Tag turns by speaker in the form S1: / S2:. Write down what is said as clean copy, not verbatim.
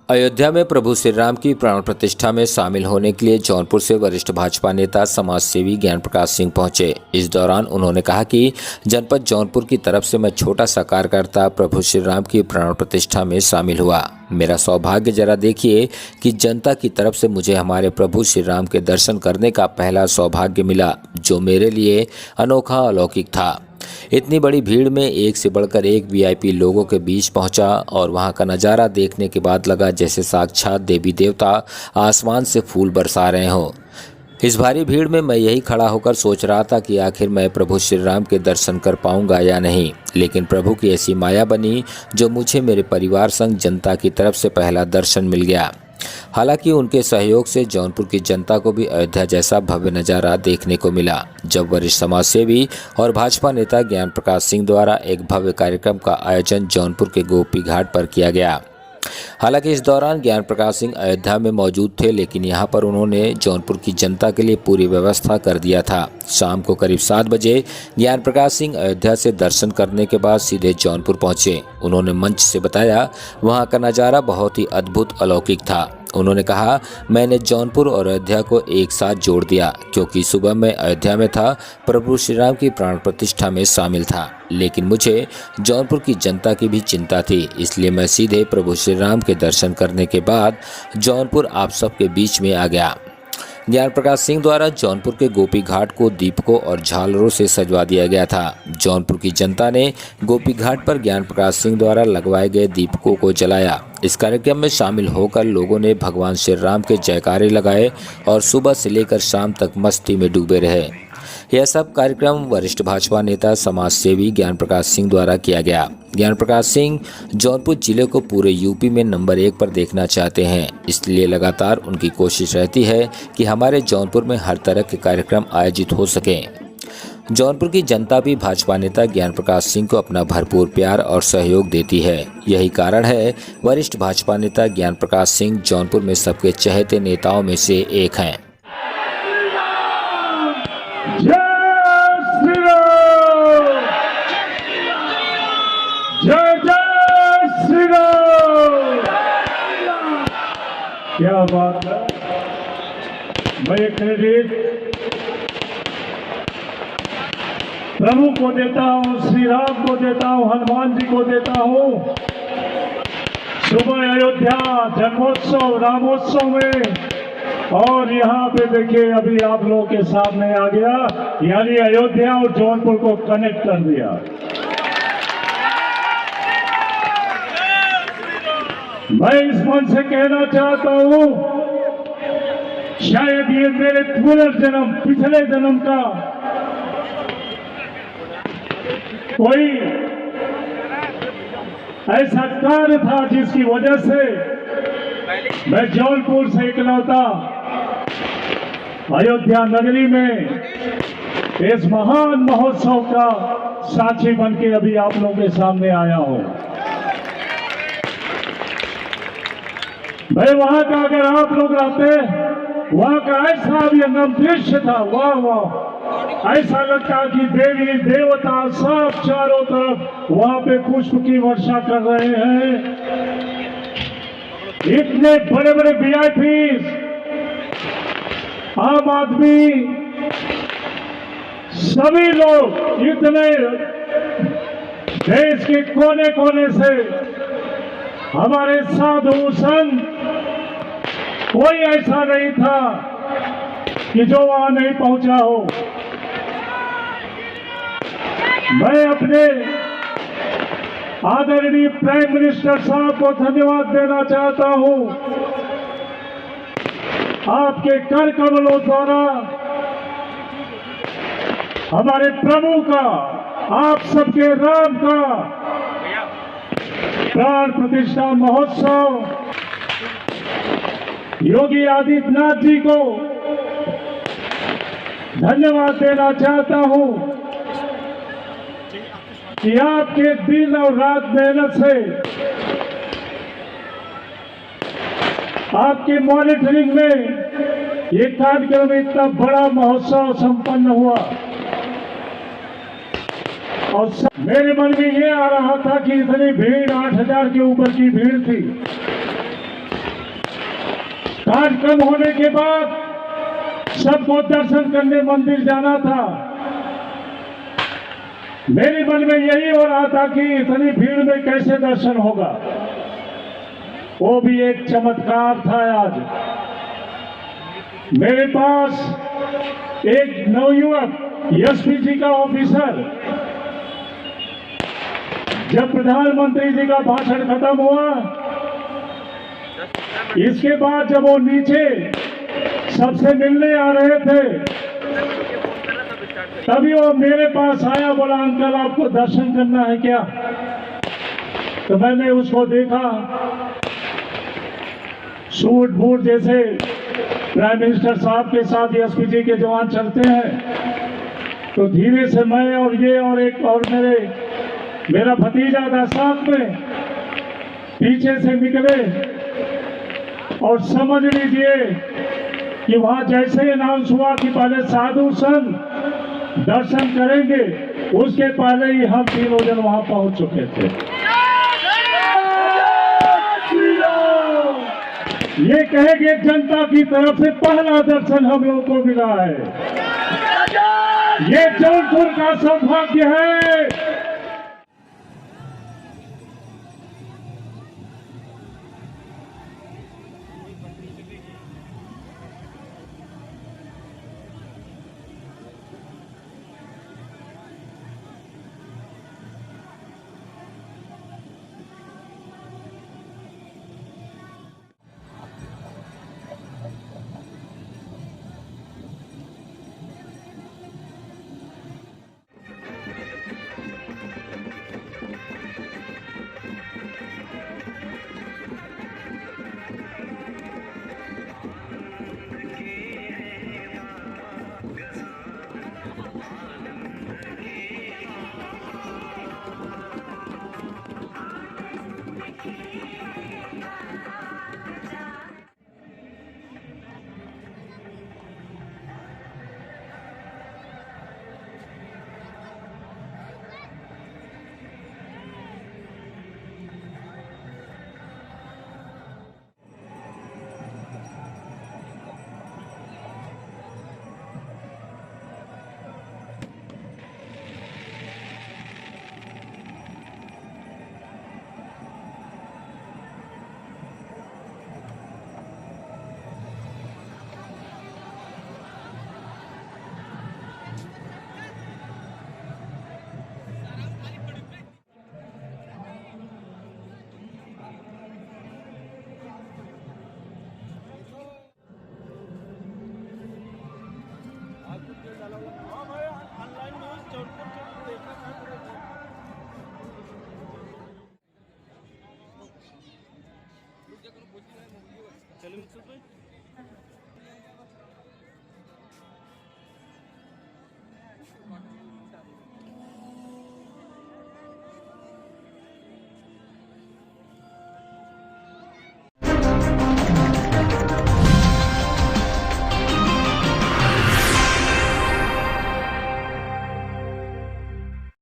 S1: अयोध्या में प्रभु श्री राम की प्राण प्रतिष्ठा में शामिल होने के लिए जौनपुर से वरिष्ठ भाजपा नेता समाज सेवी ज्ञान प्रकाश सिंह पहुंचे। इस दौरान उन्होंने कहा कि जनपद जौनपुर की तरफ से मैं छोटा सा कार्यकर्ता प्रभु श्री राम की प्राण प्रतिष्ठा में शामिल हुआ। मेरा सौभाग्य जरा देखिए कि जनता की तरफ से मुझे हमारे प्रभु श्री राम के दर्शन करने का पहला सौभाग्य मिला, जो मेरे लिए अनोखा अलौकिक था। इतनी बड़ी भीड़ में एक से बढ़कर एक वीआईपी लोगों के बीच पहुंचा और वहां का नज़ारा देखने के बाद लगा जैसे साक्षात देवी देवता आसमान से फूल बरसा रहे हों। इस भारी भीड़ में मैं यही खड़ा होकर सोच रहा था कि आखिर मैं प्रभु श्री राम के दर्शन कर पाऊंगा या नहीं, लेकिन प्रभु की ऐसी माया बनी जो मुझे मेरे परिवार संग जनता की तरफ से पहला दर्शन मिल गया। हालांकि उनके सहयोग से जौनपुर की जनता को भी अयोध्या जैसा भव्य नज़ारा देखने को मिला, जब वरिष्ठ समाज सेवी और भाजपा नेता ज्ञान प्रकाश सिंह द्वारा एक भव्य कार्यक्रम का आयोजन जौनपुर के गोपी घाट पर किया गया। हालांकि इस दौरान ज्ञान प्रकाश सिंह अयोध्या में मौजूद थे, लेकिन यहां पर उन्होंने जौनपुर की जनता के लिए पूरी व्यवस्था कर दिया था। शाम को करीब 7 बजे ज्ञान प्रकाश सिंह अयोध्या से दर्शन करने के बाद सीधे जौनपुर पहुंचे। उन्होंने मंच से बताया वहां का नज़ारा बहुत ही अद्भुत अलौकिक था। उन्होंने कहा, मैंने जौनपुर और अयोध्या को एक साथ जोड़ दिया, क्योंकि सुबह मैं अयोध्या में था, प्रभु श्री राम की प्राण प्रतिष्ठा में शामिल था, लेकिन मुझे जौनपुर की जनता की भी चिंता थी, इसलिए मैं सीधे प्रभु श्री राम के दर्शन करने के बाद जौनपुर आप सबके बीच में आ गया। ज्ञान प्रकाश सिंह द्वारा जौनपुर के गोपी घाट को दीपकों और झालरों से सजवा दिया गया था। जौनपुर की जनता ने गोपी घाट पर ज्ञान प्रकाश सिंह द्वारा लगवाए गए दीपकों को जलाया। इस कार्यक्रम में शामिल होकर लोगों ने भगवान श्री राम के जयकारे लगाए और सुबह से लेकर शाम तक मस्ती में डूबे रहे। यह सब कार्यक्रम वरिष्ठ भाजपा नेता समाज सेवी ज्ञान प्रकाश सिंह द्वारा किया गया। ज्ञान प्रकाश सिंह जौनपुर जिले को पूरे यूपी में नंबर 1 पर देखना चाहते हैं, इसलिए लगातार उनकी कोशिश रहती है कि हमारे जौनपुर में हर तरह के कार्यक्रम आयोजित हो सकें। जौनपुर की जनता भी भाजपा नेता ज्ञान प्रकाश सिंह को अपना भरपूर प्यार और सहयोग देती है। यही कारण है वरिष्ठ भाजपा नेता ज्ञान प्रकाश सिंह जौनपुर में सबके चहेते नेताओं में से एक हैं।
S2: जय श्री राम, जय जय श्री राम। क्या बात है। मैं क्रेडिट प्रभु को देता हूँ, श्री राम को देता हूँ, हनुमान जी को देता हूँ। सुबह अयोध्या जन्मोत्सव रामोत्सव में, और यहाँ पे देखिए अभी आप लोगों के सामने आ गया, यानी अयोध्या और जौनपुर को कनेक्ट कर दिया। मैं इस मन से कहना चाहता हूँ, शायद ये मेरे पुनर्जन्म पिछले जन्म का कोई ऐसा कार्य था जिसकी वजह से मैं जौनपुर से इकलौता अयोध्या नगरी में इस महान महोत्सव का साक्षी बनके अभी आप लोगों के सामने आया हूं। भाई वहां का अगर आप लोग रहते, वहां का ऐसा अभिनव दृश्य था, वाह वाह, ऐसा लगता कि देवी देवता सब चारों तरफ वहां पे पुष्प की वर्षा कर रहे हैं। इतने बड़े बड़े वीआईपी, आम आदमी, सभी लोग इतने देश के कोने कोने से, हमारे साधु संत, कोई ऐसा नहीं था कि जो वहां नहीं पहुंचा हो। मैं अपने आदरणीय प्राइम मिनिस्टर साहब को धन्यवाद देना चाहता हूं। आपके कर कमलों द्वारा हमारे प्रभु का, आप सबके राम का प्राण प्रतिष्ठा महोत्सव, योगी आदित्यनाथ जी को धन्यवाद देना चाहता हूं कि आपके दिन और रात मेहनत से, आपकी मॉनिटरिंग में ये कार्यक्रम इतना बड़ा महोत्सव संपन्न हुआ। और मेरे मन में ये आ रहा था कि इतनी भीड़, 8,000 के ऊपर की भीड़ थी, कार्यक्रम होने के बाद सबको दर्शन करने मंदिर जाना था। मेरे मन में यही हो रहा था कि इतनी भीड़ में कैसे दर्शन होगा। वो भी एक चमत्कार था। आज मेरे पास एक नवयुवक एसपीजी का ऑफिसर, जब प्रधानमंत्री जी का भाषण खत्म हुआ, इसके बाद जब वो नीचे सबसे मिलने आ रहे थे, तभी वो मेरे पास आया, बोला अंकल आपको दर्शन करना है क्या? तो मैंने उसको देखा, सूट बूट जैसे प्राइम मिनिस्टर साहब के साथ एसपीजी के जवान चलते हैं। तो धीरे से मैं और ये और एक और मेरा भतीजा था साथ में, पीछे से निकले और समझ लीजिए कि वहां जैसे अनाउंस हुआ कि पहले साधु संत दर्शन करेंगे, उसके पहले ही हम तीनों जन वहां पहुंच चुके थे। ये कहेंगे जनता की तरफ से पहला दर्शन हम लोगों को मिला है। ये जौनपुर का सौभाग्य है।
S3: चलो